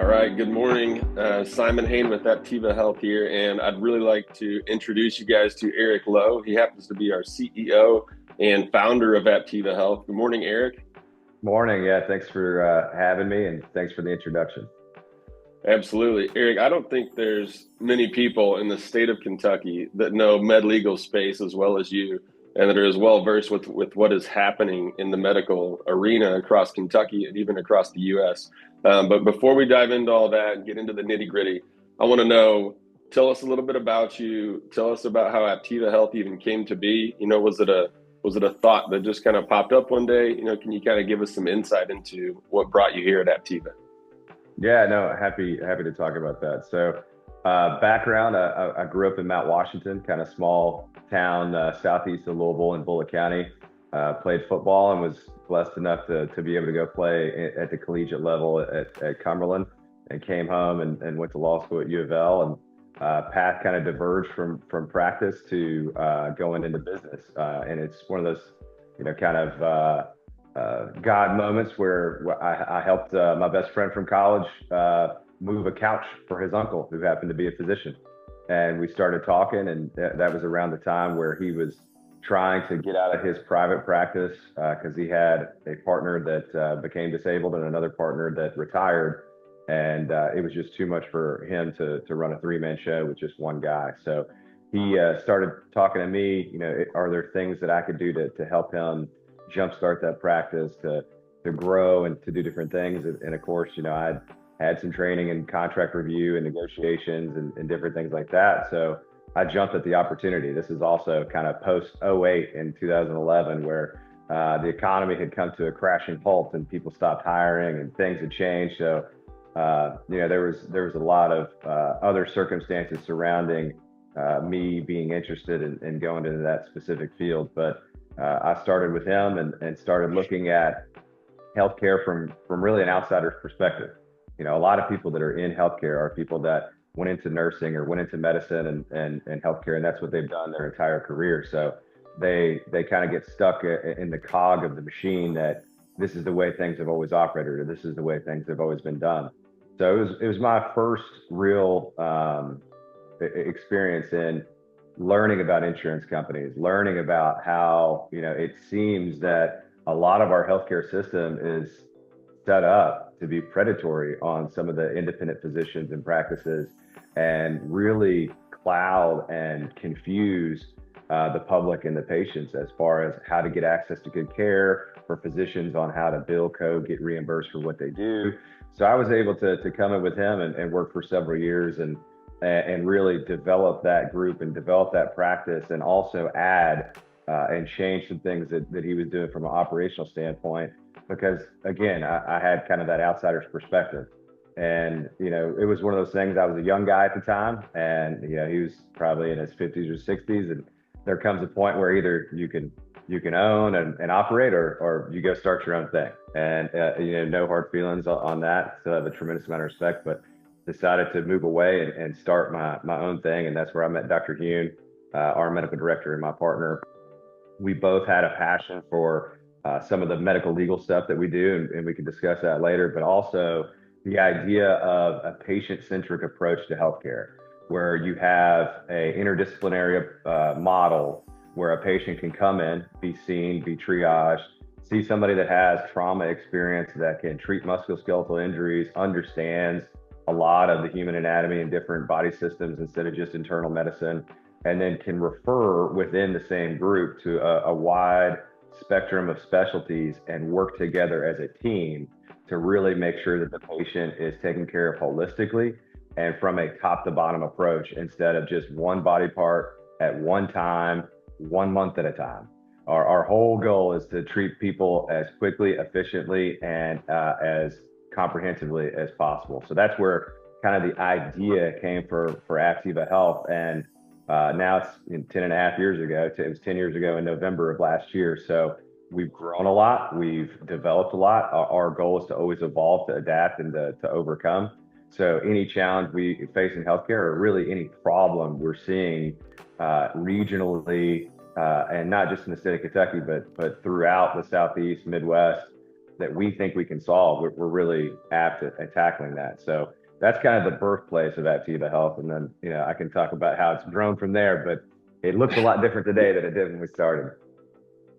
All right, good morning. Simon Hain with Aptiva Health here, and I'd really like to introduce you guys to Eric Lowe. He happens to be our CEO and founder of Aptiva Health. Good morning, Eric. Morning. Yeah, thanks for having me and thanks for the introduction. Absolutely. Eric, I don't think there's many people in the state of Kentucky that know med legal space as well as you and that are as well versed with what is happening in the medical arena across Kentucky and even across the U.S. But before we dive into all that and get into the nitty gritty, I want to know, tell us a little bit about you. Tell us about how Aptiva Health even came to be. Was it a thought that just kind of popped up one day? Can you kind of give us some insight into what brought you here at Aptiva? Yeah, no, happy to talk about that. So, background, I grew up in Mount Washington, kind of small town southeast of Louisville in Bullitt County. Played football and was blessed enough to be able to go play at the collegiate level at Cumberland, and came home and went to law school at U of L. And path kind of diverged from practice to going into business. And it's one of those, kind of God moments where I helped my best friend from college move a couch for his uncle, who happened to be a physician. And we started talking, and that was around the time where he was trying to get out of his private practice because he had a partner that became disabled and another partner that retired. And it was just too much for him to run a three-man show with just one guy. So he started talking to me, are there things that I could do to help him jumpstart that practice, to grow and to do different things. And of course, I had some training in contract review and negotiations and different things like that. So I jumped at the opportunity. This is also kind of post '08 in 2011, where the economy had come to a crashing halt and people stopped hiring and things had changed. So there was a lot of other circumstances surrounding me being interested in going into that specific field. But I started with him and started looking at healthcare from really an outsider's perspective. A lot of people that are in healthcare are people that went into nursing or went into medicine and healthcare, and that's what they've done their entire career. So they kind of get stuck in the cog of the machine that this is the way things have always operated, or this is the way things have always been done. So it was my first real experience in learning about insurance companies, learning about how, it seems that a lot of our healthcare system is set up to be predatory on some of the independent physicians and practices, and really cloud and confuse the public and the patients as far as how to get access to good care, for physicians on how to bill code, get reimbursed for what they do. So I was able to come in with him and work for several years and really develop that group and develop that practice, and also add and change some things that he was doing from an operational standpoint. Because again, I had kind of that outsider's perspective. And, it was one of those things. I was a young guy at the time, and, he was probably in his 50s or 60s. And there comes a point where either you can own and operate, or you go start your own thing. And, no hard feelings on that. So I have a tremendous amount of respect, but decided to move away and start my own thing. And that's where I met Dr. Hune, our medical director, and my partner. We both had a passion for some of the medical legal stuff that we do, and we can discuss that later, but also the idea of a patient-centric approach to healthcare, where you have a interdisciplinary model where a patient can come in, be seen, be triaged, see somebody that has trauma experience, that can treat musculoskeletal injuries, understands a lot of the human anatomy and different body systems instead of just internal medicine, and then can refer within the same group to a wide spectrum of specialties and work together as a team to really make sure that the patient is taken care of holistically and from a top to bottom approach, instead of just one body part at one time, 1 month at a time. Our whole goal is to treat people as quickly, efficiently, and as comprehensively as possible. So that's where kind of the idea came for Aptiva Health. And now it's 10 and a half years ago. It was 10 years ago in November of last year. So we've grown a lot. We've developed a lot. Our goal is to always evolve, to adapt, and to overcome. So any challenge we face in healthcare, or really any problem we're seeing regionally, and not just in the state of Kentucky, but throughout the Southeast, Midwest, that we think we can solve, we're really apt at tackling that. So that's kind of the birthplace of Aptiva Health. And then, I can talk about how it's grown from there, but it looks a lot different today than it did when we started.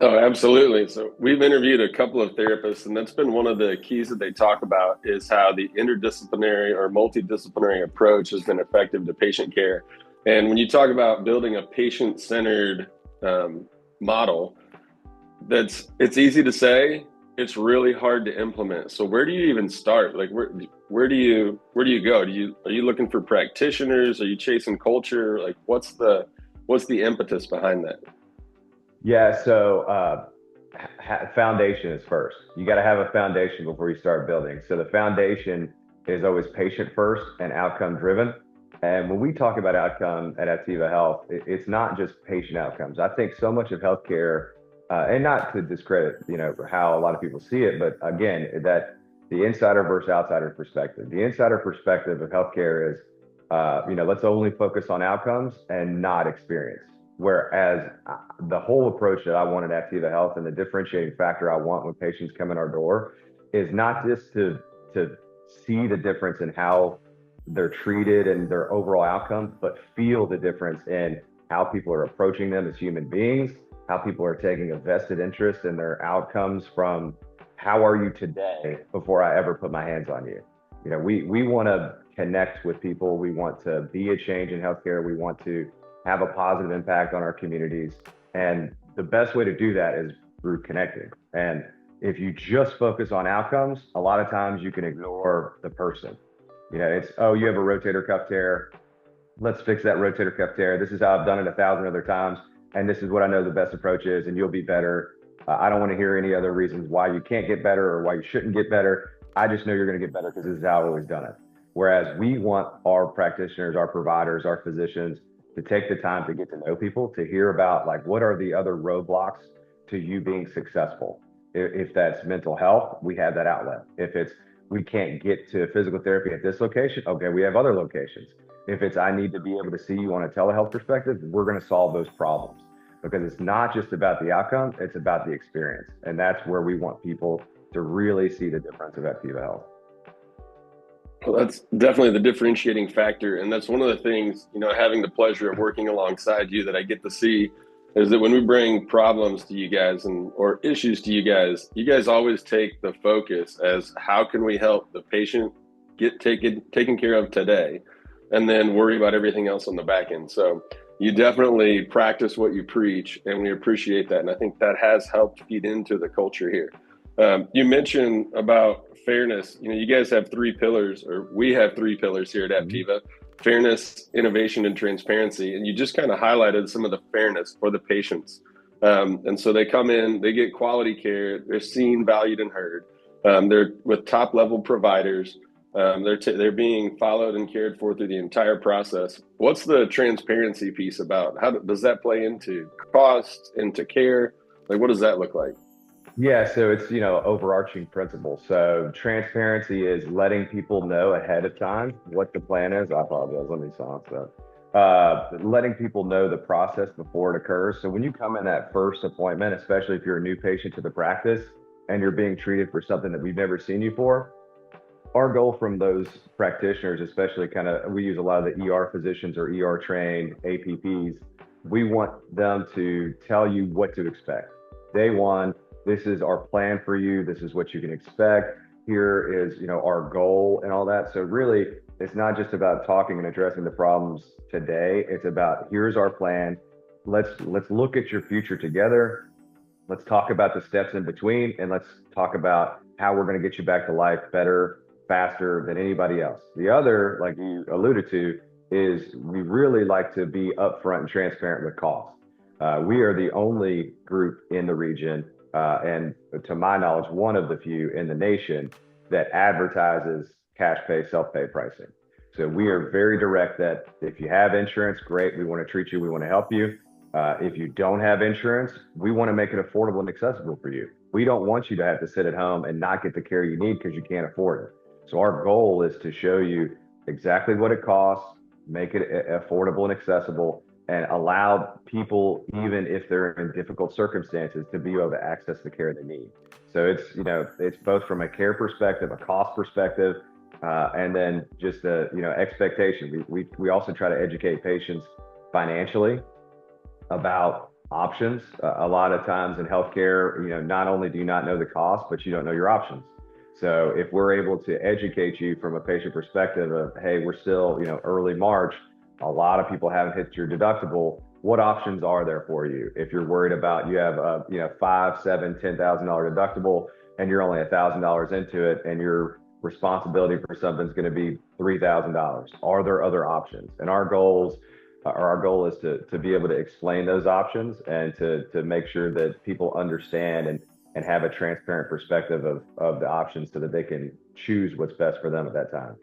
Oh, absolutely. So we've interviewed a couple of therapists, and that's been one of the keys that they talk about is how the interdisciplinary or multidisciplinary approach has been effective to patient care. And when you talk about building a patient-centered model, it's easy to say, it's really hard to implement. So where do you even start? Like where do you go? Are you looking for practitioners? Are you chasing culture? Like what's the impetus behind that? Yeah, so foundation is first. You got to have a foundation before you start building. So the foundation is always patient first and outcome driven. And when we talk about outcome at Aptiva Health, it's not just patient outcomes. I think so much of healthcare, and not to discredit, how a lot of people see it, but again, that the insider versus outsider perspective. The insider perspective of healthcare is, let's only focus on outcomes and not experience. Whereas the whole approach that I want at Aptiva Health and the differentiating factor I want when patients come in our door is not just to see the difference in how they're treated and their overall outcome, but feel the difference in how people are approaching them as human beings, how people are taking a vested interest in their outcomes from how are you today before I ever put my hands on you. We want to connect with people. We want to be a change in healthcare. We want to have a positive impact on our communities. And the best way to do that is through connecting. And if you just focus on outcomes, a lot of times you can ignore the person. It's, oh, you have a rotator cuff tear. Let's fix that rotator cuff tear. This is how I've done it 1,000 other times. And this is what I know the best approach is, and you'll be better. I don't want to hear any other reasons why you can't get better or why you shouldn't get better. I just know you're going to get better because this is how I've always done it. Whereas we want our practitioners, our providers, our physicians to take the time to get to know people, to hear about like what are the other roadblocks to you being successful. If that's mental health, we have that outlet. If it's we can't get to physical therapy at this location, okay, we have other locations. If it's I need to be able to see you on a telehealth perspective, we're going to solve those problems because it's not just about the outcome, it's about the experience. And that's where we want people to really see the difference of Aptiva Health. Well, that's definitely the differentiating factor. And that's one of the things, having the pleasure of working alongside you that I get to see is that when we bring problems to you guys or issues to you guys always take the focus as how can we help the patient get taken care of today and then worry about everything else on the back end. So you definitely practice what you preach, and we appreciate that. And I think that has helped feed into the culture here. You mentioned about fairness. You guys have 3 pillars, or we have 3 pillars here at Aptiva: fairness, innovation, and transparency. And you just kind of highlighted some of the fairness for the patients. And so they come in, they get quality care, they're seen, valued, and heard. They're with top level providers. They're being followed and cared for through the entire process. What's the transparency piece about? How does that play into cost, into care? Like, what does that look like? Yeah, so it's, overarching principle. So transparency is letting people know ahead of time what the plan is. I apologize, let me silence that. Letting people know the process before it occurs. So when you come in that first appointment, especially if you're a new patient to the practice and you're being treated for something that we've never seen you for, our goal from those practitioners, especially we use a lot of the ER physicians or ER trained APPs. We want them to tell you what to expect. Day one, this is our plan for you. This is what you can expect. Here is, our goal and all that. So really, it's not just about talking and addressing the problems today. It's about here's our plan. Let's look at your future together. Let's talk about the steps in between, and let's talk about how we're going to get you back to life better, faster than anybody else. The other, like you alluded to, is we really like to be upfront and transparent with costs. We are the only group in the region, and to my knowledge, one of the few in the nation that advertises cash pay, self-pay pricing. So we are very direct that if you have insurance, great, we want to treat you, we want to help you. If you don't have insurance, we want to make it affordable and accessible for you. We don't want you to have to sit at home and not get the care you need because you can't afford it. So our goal is to show you exactly what it costs, make it affordable and accessible, and allow people, even if they're in difficult circumstances, to be able to access the care they need. So it's, it's both from a care perspective, a cost perspective, and then just a, expectation. We also try to educate patients financially about options. A lot of times in healthcare, not only do you not know the cost, but you don't know your options. So if we're able to educate you from a patient perspective of, hey, we're still, early March, a lot of people haven't hit your deductible. What options are there for you? If you're worried about you have a, $5, $7, $10,000 deductible, and you're only $1,000 into it, and your responsibility for something's going to be $3,000. Are there other options? And our goal is to be able to explain those options and to make sure that people understand and have a transparent perspective of the options so that they can choose what's best for them at that time.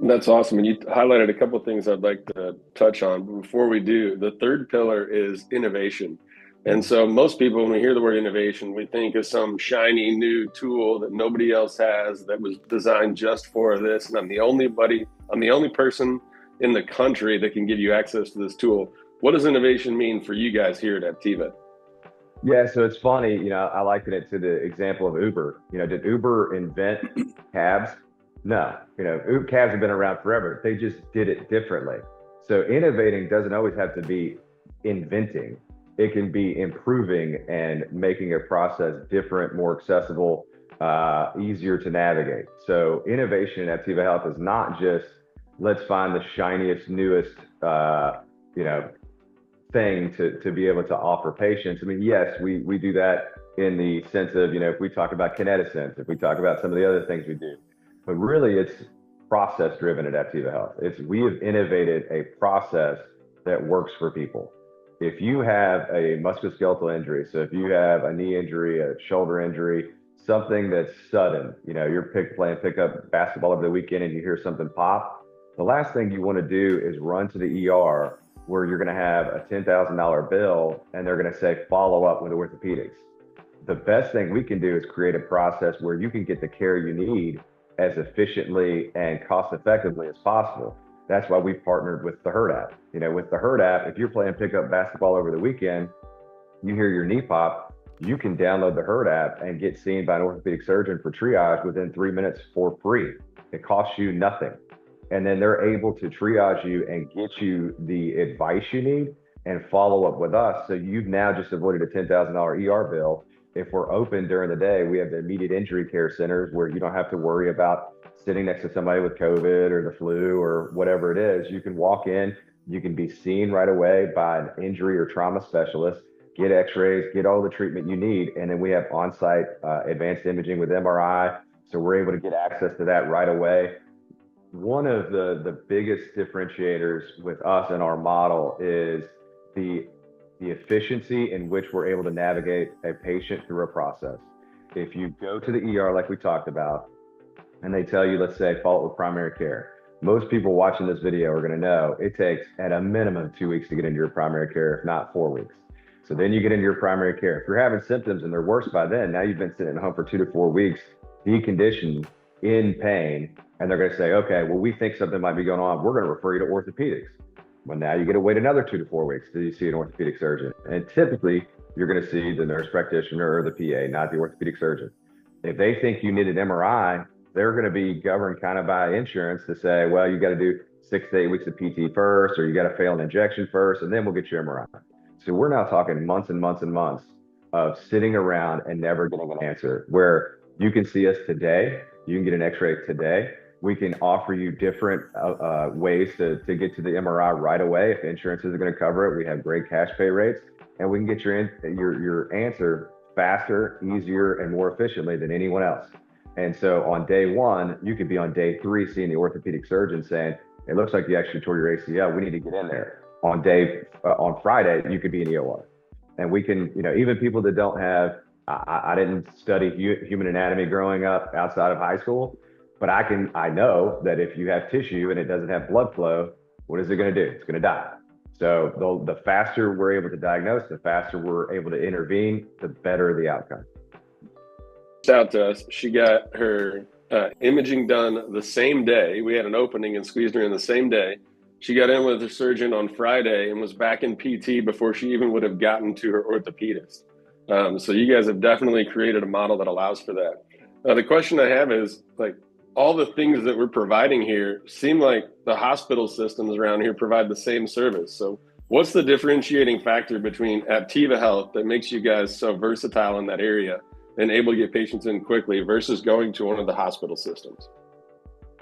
That's awesome. And you highlighted a couple of things I'd like to touch on. But before we do, the third pillar is innovation. And so most people, when we hear the word innovation, we think of some shiny new tool that nobody else has that was designed just for this. And I'm the only person in the country that can give you access to this tool. What does innovation mean for you guys here at Aptiva? Yeah, so it's funny, I liken it to the example of Uber. Did Uber invent cabs? No, cabs have been around forever. They just did it differently. So innovating doesn't always have to be inventing. It can be improving and making a process different, more accessible, easier to navigate. So innovation at Aptiva Health is not just let's find the shiniest, newest, thing to be able to offer patients. I mean, yes, we do that in the sense of, if we talk about Kineticence, if we talk about some of the other things we do, but really it's process driven at Aptiva Health. We have innovated a process that works for people. If you have a musculoskeletal injury, so if you have a knee injury, a shoulder injury, something that's sudden, you're playing pickup basketball over the weekend and you hear something pop, the last thing you want to do is run to the ER where you're going to have a $10,000 bill and they're going to say, follow up with orthopedics. The best thing we can do is create a process where you can get the care you need as efficiently and cost effectively as possible. That's why we partnered with the Hurt app. With the Hurt app, if you're playing pickup basketball over the weekend, you hear your knee pop, you can download the Hurt app and get seen by an orthopedic surgeon for triage within 3 minutes for free. It costs you nothing. And then they're able to triage you and get you the advice you need and follow up with us. So you've now just avoided a $10,000 ER bill. If we're open during the day, we have the immediate injury care centers where you don't have to worry about sitting next to somebody with COVID or the flu or whatever it is. You can walk in, you can be seen right away by an injury or trauma specialist, get x-rays, get all the treatment you need. And then we have on-site advanced imaging with MRI. So we're able to get access to that right away. One of the biggest differentiators with us and our model is the efficiency in which we're able to navigate a patient through a process. If you go to the ER like we talked about, and they tell you, let's say, follow up with primary care, most people watching this video are going to know it takes at a minimum 2 weeks to get into your primary care, if not 4 weeks. So then you get into your primary care. If you're having symptoms and they're worse by then, now you've been sitting at home for 2 to 4 weeks, deconditioned, in pain, and they're going to say, okay, well, we think something might be going on. We're going to refer you to orthopedics. Well, now you get to wait another 2 to 4 weeks till you see an orthopedic surgeon. And typically, you're going to see the nurse practitioner or the PA, not the orthopedic surgeon. If they think you need an MRI, they're going to be governed kind of by insurance to say, well, you got to do 6 to 8 weeks of PT first, or you got to fail an injection first, and then we'll get your MRI. So we're now talking months and months and months of sitting around and never getting an answer, where you can see us today, you can get an x-ray today. We can offer you different ways to get to the MRI right away. If insurance isn't going to cover it, we have great cash pay rates, and we can get your answer faster, easier, and more efficiently than anyone else. And so on day one, you could be on day 3 seeing the orthopedic surgeon saying, it looks like you actually tore your ACL. We need to get in there. On Friday, you could be in the OR. And we can, even people that don't have, I didn't study human anatomy growing up outside of high school, but I know that if you have tissue and it doesn't have blood flow, what is it going to do? It's going to die. So the faster we're able to diagnose, the faster we're able to intervene, the better the outcome. Out to us, she got her imaging done the same day. We had an opening and squeezed her in the same day. She got in with her surgeon on Friday and was back in PT before she even would have gotten to her orthopedist. So you guys have definitely created a model that allows for that. The question I have is, like, all the things that we're providing here seem like the hospital systems around here provide the same service. So what's the differentiating factor between Aptiva Health that makes you guys so versatile in that area and able to get patients in quickly versus going to one of the hospital systems?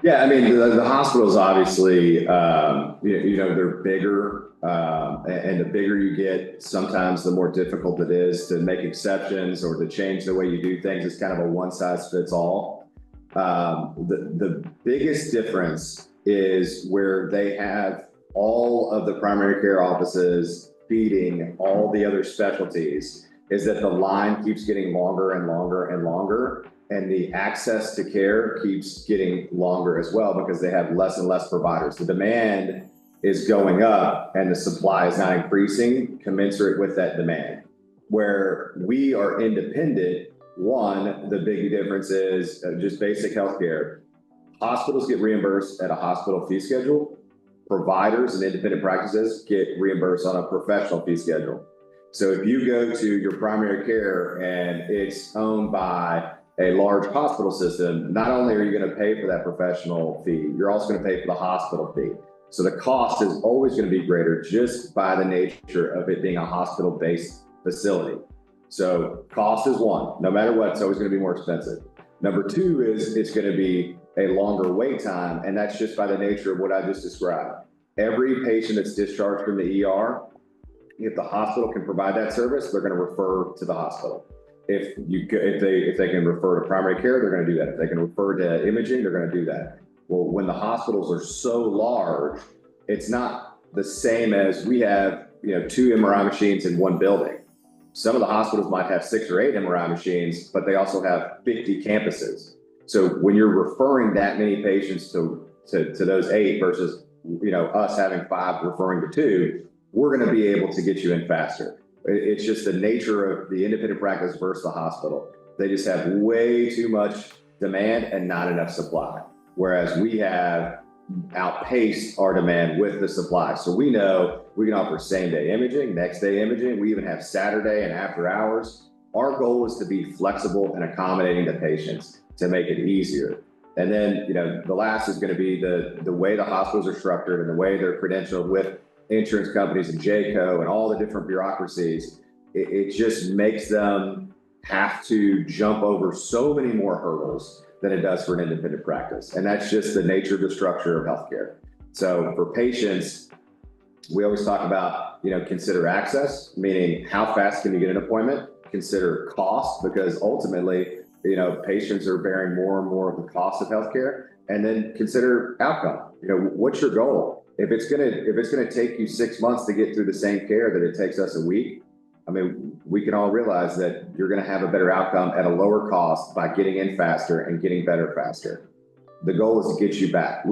Yeah, I mean, the hospitals obviously, they're bigger, and the bigger you get, sometimes the more difficult it is to make exceptions or to change the way you do things. It's kind of a one size fits all. The biggest difference is where they have all of the primary care offices feeding all the other specialties, is that the line keeps getting longer and longer and longer, and the access to care keeps getting longer as well because they have less and less providers. The demand is going up and the supply is not increasing commensurate with that demand. Where we are independent, one, the big difference is just basic healthcare. Hospitals get reimbursed at a hospital fee schedule. Providers and independent practices get reimbursed on a professional fee schedule. So if you go to your primary care and it's owned by a large hospital system, not only are you going to pay for that professional fee, you're also going to pay for the hospital fee. So the cost is always going to be greater just by the nature of it being a hospital-based facility. So cost is one. No matter what, it's always going to be more expensive. Number two is it's going to be a longer wait time, and that's just by the nature of what I just described. Every patient that's discharged from the ER, if the hospital can provide that service, they're going to refer to the hospital. If they can refer to primary care, they're going to do that. If they can refer to imaging, they're going to do that. Well, when the hospitals are so large, it's not the same as we have, 2 MRI machines in one building. Some of the hospitals might have 6 or 8 MRI machines, but they also have 50 campuses. So when you're referring that many patients to those 8 versus, us having 5 referring to 2, we're going to be able to get you in faster. It's just the nature of the independent practice versus the hospital. They just have way too much demand and not enough supply. Whereas we have outpaced our demand with the supply. So we know we can offer same day imaging, next day imaging. We even have Saturday and after hours. Our goal is to be flexible and accommodating to patients to make it easier. And then, the last is going to be the way the hospitals are structured and the way they're credentialed with insurance companies and JCO and all the different bureaucracies. It just makes them have to jump over so many more hurdles than it does for an independent practice. And that's just the nature of the structure of healthcare. So for patients, we always talk about, consider access, meaning how fast can you get an appointment? Consider cost, because ultimately, patients are bearing more and more of the cost of healthcare. And then consider outcome. What's your goal? If it's gonna take you 6 months to get through the same care that it takes us a week, I mean, we can all realize that you're going to have a better outcome at a lower cost by getting in faster and getting better faster. The goal is to get you back.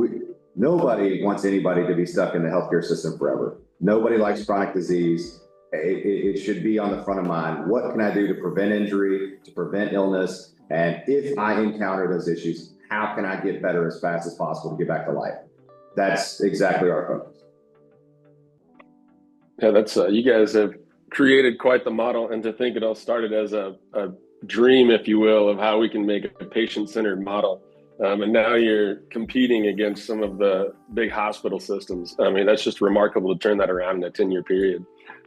Nobody wants anybody to be stuck in the healthcare system forever. Nobody likes chronic disease. It should be on the front of mind. What can I do to prevent injury, to prevent illness? And if I encounter those issues, how can I get better as fast as possible to get back to life? That's exactly our focus. Yeah, that's you guys have created quite the model, and to think it all started as a dream, if you will, of how we can make a patient-centered model. And now you're competing against some of the big hospital systems. I mean, that's just remarkable to turn that around in a 10-year period.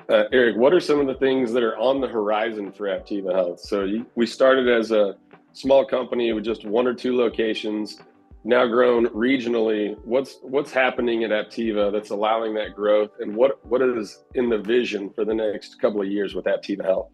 Eric, what are some of the things that are on the horizon for Aptiva Health? So we started as a small company with just 1 or 2 locations, now grown regionally. What's happening at Aptiva that's allowing that growth, and what is in the vision for the next couple of years with Aptiva Health?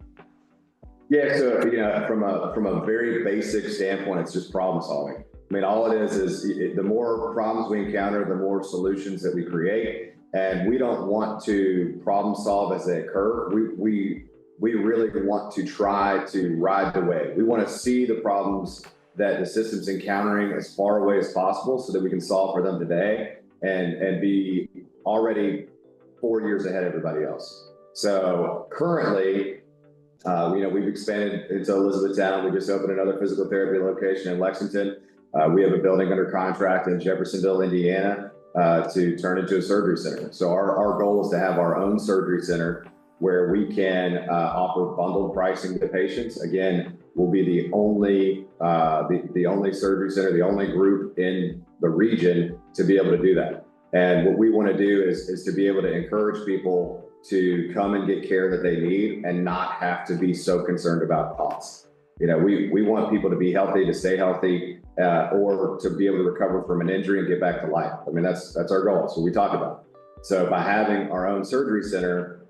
Yeah, so from a very basic standpoint, it's just problem solving. I mean, all it is the more problems we encounter, the more solutions that we create, and we don't want to problem solve as they occur. We really want to try to ride the wave. We want to see the problems that the system's encountering as far away as possible so that we can solve for them today and be already 4 years ahead of everybody else. So currently, we've expanded into Elizabethtown. We just opened another physical therapy location in Lexington. We have a building under contract in Jeffersonville, Indiana, to turn into a surgery center. So our goal is to have our own surgery center where we can offer bundled pricing to patients. Again, we'll be the only surgery center, the only group in the region to be able to do that. And what we want to do is to be able to encourage people to come and get care that they need and not have to be so concerned about costs. You know, we want people to be healthy, to stay healthy, or to be able to recover from an injury and get back to life. I mean, that's our goal. That's what we talk about. So by having our own surgery center,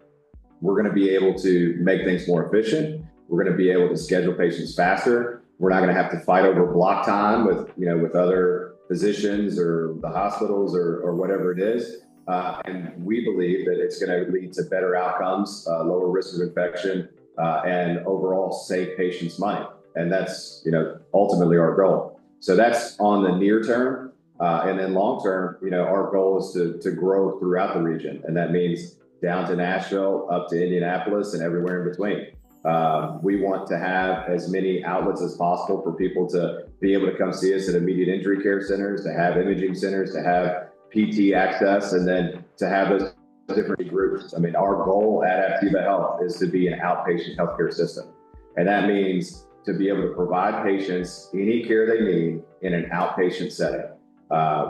we're going to be able to make things more efficient. We're going to be able to schedule patients faster. We're not going to have to fight over block time with other physicians or the hospitals or whatever it is. And we believe that it's going to lead to better outcomes, lower risk of infection, and overall save patients money. And that's, ultimately our goal. So that's on the near term. And then long term, our goal is to grow throughout the region. And that means down to Nashville, up to Indianapolis, and everywhere in between. We want to have as many outlets as possible for people to be able to come see us at immediate injury care centers, to have imaging centers, to have PT access, and then to have those different groups. I mean, our goal at Aptiva Health is to be an outpatient healthcare system. And that means to be able to provide patients any care they need in an outpatient setting.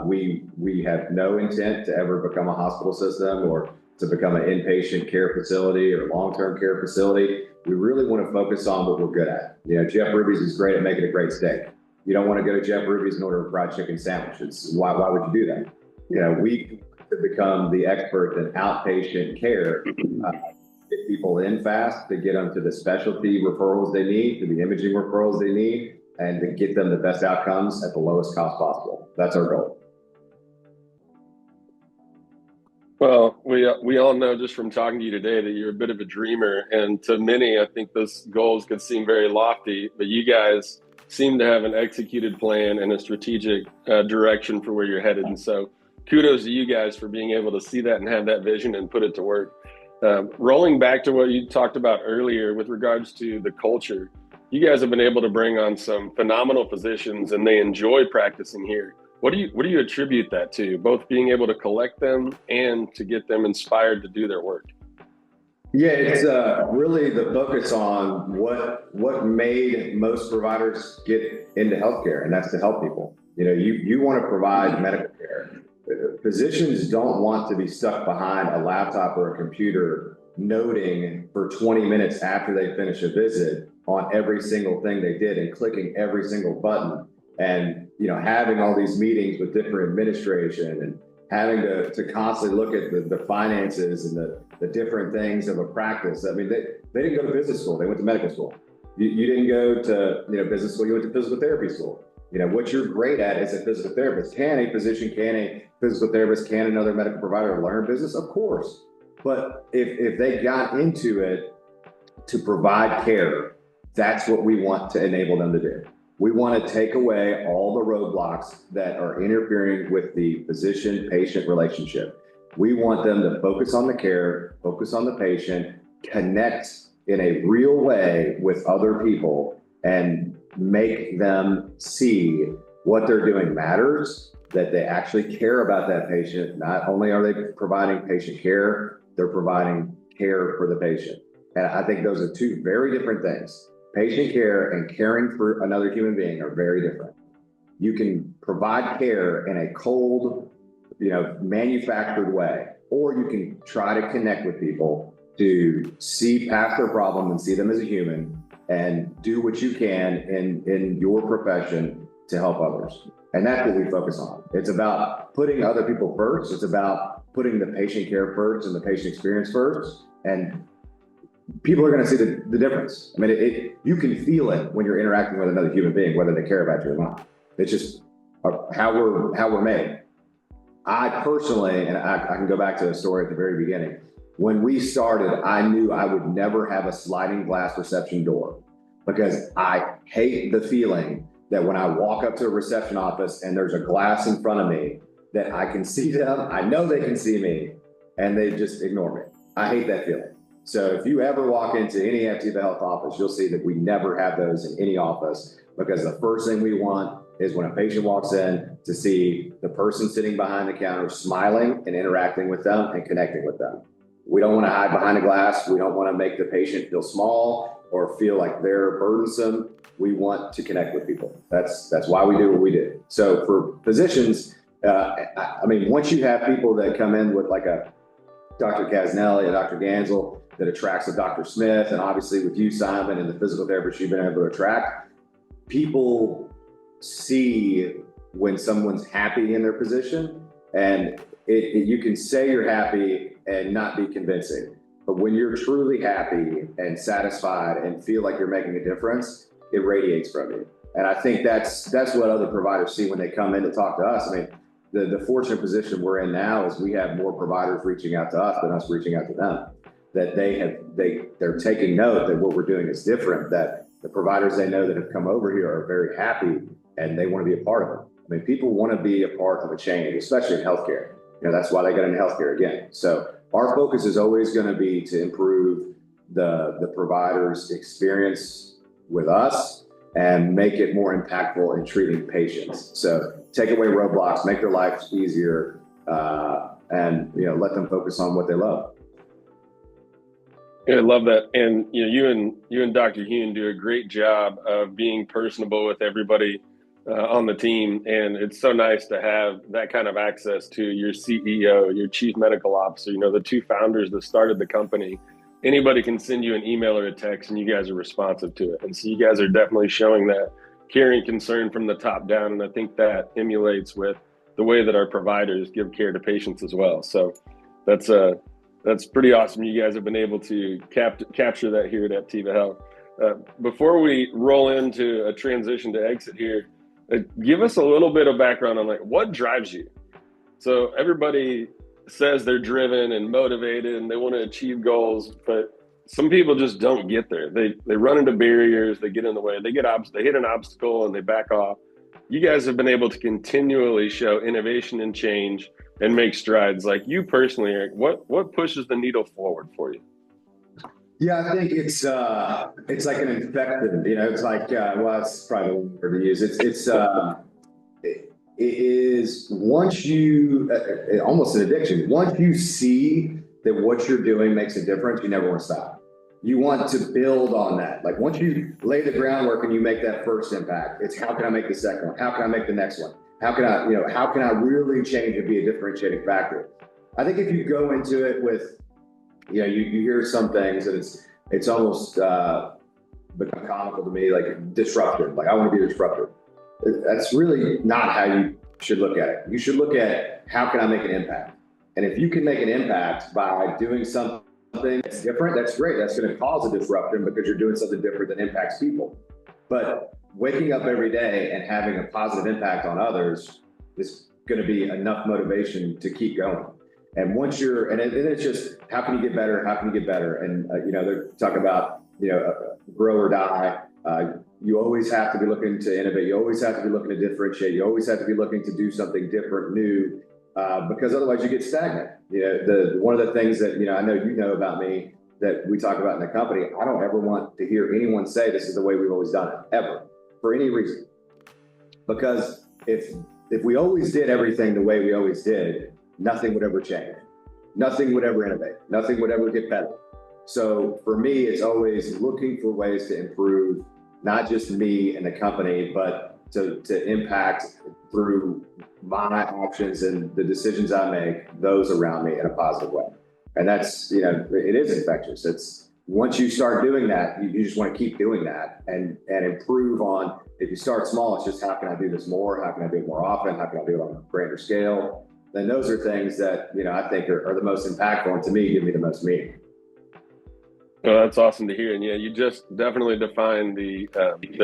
We have no intent to ever become a hospital system or to become an inpatient care facility or long-term care facility. We really want to focus on what we're good at. Jeff Ruby's is great at making a great steak. You don't want to go to Jeff Ruby's and order a fried chicken sandwich. Why would you do that? We to become the expert in outpatient care, get people in fast, to get them to the specialty referrals they need, to the imaging referrals they need, and to get them the best outcomes at the lowest cost possible. That's our goal. Well, we all know just from talking to you today that you're a bit of a dreamer, and to many, I think those goals could seem very lofty, but you guys seem to have an executed plan and a strategic direction for where you're headed. And so kudos to you guys for being able to see that and have that vision and put it to work. Rolling back to what you talked about earlier with regards to the culture, you guys have been able to bring on some phenomenal physicians and they enjoy practicing here. What do you attribute that to, both being able to collect them and to get them inspired to do their work? Yeah, it's really the focus on what made most providers get into healthcare, and that's to help people. You want to provide medical care. Physicians don't want to be stuck behind a laptop or a computer noting for 20 minutes after they finish a visit on every single thing they did and clicking every single button and having all these meetings with different administration and having to constantly look at the finances and the different things of a practice. I mean, they didn't go to business school, they went to medical school. You didn't go to business school, you went to physical therapy school. What you're great at as a physical therapist. Can a physician, can a physical therapist, can another medical provider learn business? Of course. But if they got into it to provide care, that's what we want to enable them to do. We want to take away all the roadblocks that are interfering with the physician-patient relationship. We want them to focus on the care, focus on the patient, connect in a real way with other people, and make them see what they're doing matters, that they actually care about that patient. Not only are they providing patient care, they're providing care for the patient. And I think those are two very different things. Patient care and caring for another human being are very different. You can provide care in a cold, manufactured way, or you can try to connect with people to see past their problem and see them as a human and do what you can in your profession to help others. And that's what we focus on. It's about putting other people first. It's about putting the patient care first and the patient experience first. And people are going to see the difference. I mean, you can feel it when you're interacting with another human being, whether they care about you or not. It's just how we're made. I personally, and I can go back to a story at the very beginning. When we started, I knew I would never have a sliding glass reception door because I hate the feeling that when I walk up to a reception office and there's a glass in front of me, that I can see them, I know they can see me, and they just ignore me. I hate that feeling. So if you ever walk into any Aptiva Health office, you'll see that we never have those in any office, because the first thing we want is when a patient walks in to see the person sitting behind the counter smiling and interacting with them and connecting with them. We don't want to hide behind a glass. We don't want to make the patient feel small or feel like they're burdensome. We want to connect with people. That's why we do what we do. So for physicians, I mean, once you have people that come in with like a Dr. Casnelli, a Dr. Gansel, that attracts a Dr. Smith, and obviously with you, Simon, and the physical therapist you've been able to attract, people see when someone's happy in their position, and you can say you're happy and not be convincing. But when you're truly happy and satisfied and feel like you're making a difference, it radiates from you. And I think that's what other providers see when they come in to talk to us. I mean, the fortunate position we're in now is we have more providers reaching out to us than us reaching out to them. That they're taking note that what we're doing is different, that the providers they know that have come over here are very happy and they want to be a part of it. I mean, people want to be a part of a change, especially in healthcare. You know, that's why they get into healthcare again. So our focus is always going to be to improve the provider's experience with us and make it more impactful in treating patients. So take away roadblocks, make their lives easier, and let them focus on what they love. Yeah, I love that. And you and Dr. Hune do a great job of being personable with everybody on the team. And it's so nice to have that kind of access to your CEO, your chief medical officer, the two founders that started the company. Anybody can send you an email or a text and you guys are responsive to it. And so you guys are definitely showing that caring concern from the top down. And I think that emulates with the way that our providers give care to patients as well. So that's pretty awesome. You guys have been able to capture that here at Aptiva Health. Before we roll into a transition to exit here, give us a little bit of background on what drives you. So everybody says they're driven and motivated and they want to achieve goals, but some people just don't get there. They run into barriers, they get in the way, they hit an obstacle and they back off. You guys have been able to continually show innovation and change and make strides. Like you personally, Eric, what pushes the needle forward for you? Yeah, I think it's like an infection. It's like it's probably the word to use. It is once you almost an addiction. Once you see that what you're doing makes a difference, you never want to stop. You want to build on that. Like once you lay the groundwork and you make that first impact, it's how can I make the second one? How can I make the next one? How can I really change and be a differentiating factor? I think if you go into it with, you hear some things and it's almost become comical to me, like disruptive. Like I want to be disruptive. That's really not how you should look at it. You should look at how can I make an impact? And if you can make an impact by doing something that's different, that's great. That's going to cause a disruption because you're doing something different that impacts people. But waking up every day and having a positive impact on others is going to be enough motivation to keep going. And once and then it's just, how can you get better? How can you get better? And, they're talking about, grow or die. You always have to be looking to innovate. You always have to be looking to differentiate. You always have to be looking to do something different, new, because otherwise you get stagnant. One of the things that, I know about me that we talk about in the company, I don't ever want to hear anyone say this is the way we've always done it, ever, for any reason. Because if we always did everything the way we always did, nothing would ever change. Nothing would ever innovate. Nothing would ever get better. So for me, it's always looking for ways to improve, not just me and the company, but to impact through my actions and the decisions I make, those around me in a positive way. And that's, it is infectious. It's once you start doing that, you just want to keep doing that and improve on, if you start small, it's just how can I do this more? How can I do it more often? How can I do it on a grander scale? Then those are things that, I think are the most impactful and to me, give me the most meaning. Well, that's awesome to hear. And yeah, you just definitely defined the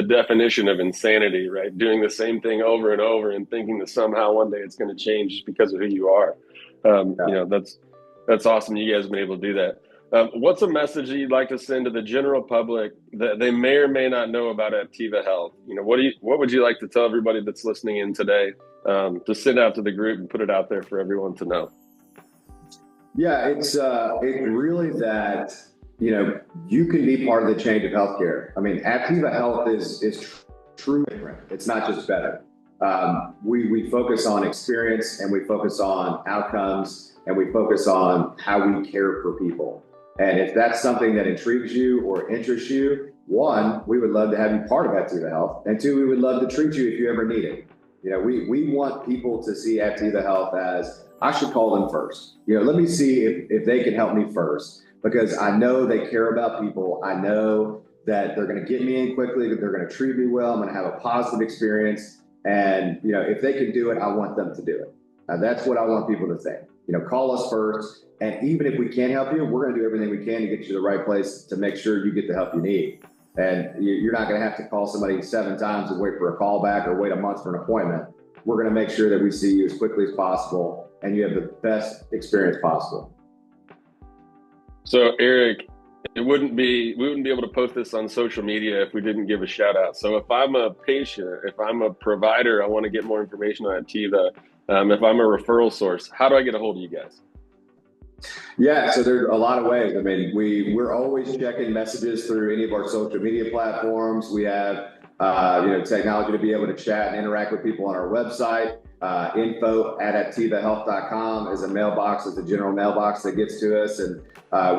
definition of insanity, right? Doing the same thing over and over and thinking that somehow one day it's going to change just because of who you are. That's awesome. You guys have been able to do that. What's a message that you'd like to send to the general public that they may or may not know about Aptiva Health? What would you like to tell everybody that's listening in today to send out to the group and put it out there for everyone to know? Yeah, it's really that, you can be part of the change of healthcare. I mean, Aptiva Health is truly different. It's not just better. We focus on experience, and we focus on outcomes, and we focus on how we care for people. And if that's something that intrigues you or interests you, one, we would love to have you part of Aptiva Health, and two, we would love to treat you if you ever need it. You know, we want people to see Aptiva Health as, I should call them first. You know, let me see if they can help me first, because I know they care about people. I know that they're going to get me in quickly, that they're going to treat me well. I'm going to have a positive experience. And, you know, if they can do it, I want them to do it. That's what I want people to think. You know, call us first. And even if we can't help you, we're going to do everything we can to get you to the right place to make sure you get the help you need. And you're not going to have to call somebody 7 times and wait for a call back or wait a month for an appointment. We're going to make sure that we see you as quickly as possible and you have the best experience possible. So Eric, we wouldn't be able to post this on social media if we didn't give a shout out. So if I'm a patient, if I'm a provider, I want to get more information on Aptiva. If I'm a referral source, how do I get a hold of you guys? Yeah, so there's a lot of ways. I mean, we're always checking messages through any of our social media platforms. We have technology to be able to chat and interact with people on our website. info@aptivahealth.com is a mailbox, is a general mailbox that gets to us. And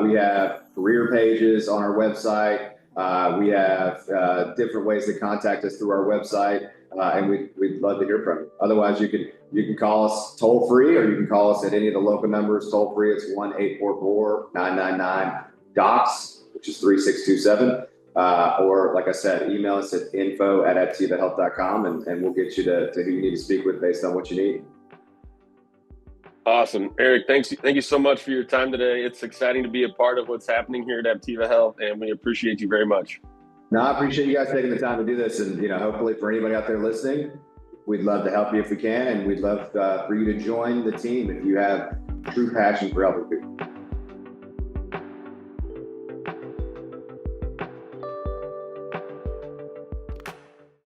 we have career pages on our website. We have different ways to contact us through our website. And we'd love to hear from you. Otherwise, you can call us toll free, or you can call us at any of the local numbers toll free. It's 1-844-999-DOCS, which is 3627. Or like I said, email us at info@aptivahealth.com, and we'll get you to who you need to speak with based on what you need. Awesome. Eric, thank you so much for your time today. It's exciting to be a part of what's happening here at Aptiva Health, and we appreciate you very much. No, I appreciate you guys taking the time to do this. And, hopefully for anybody out there listening, we'd love to help you if we can. And we'd love for you to join the team if you have true passion for helping people.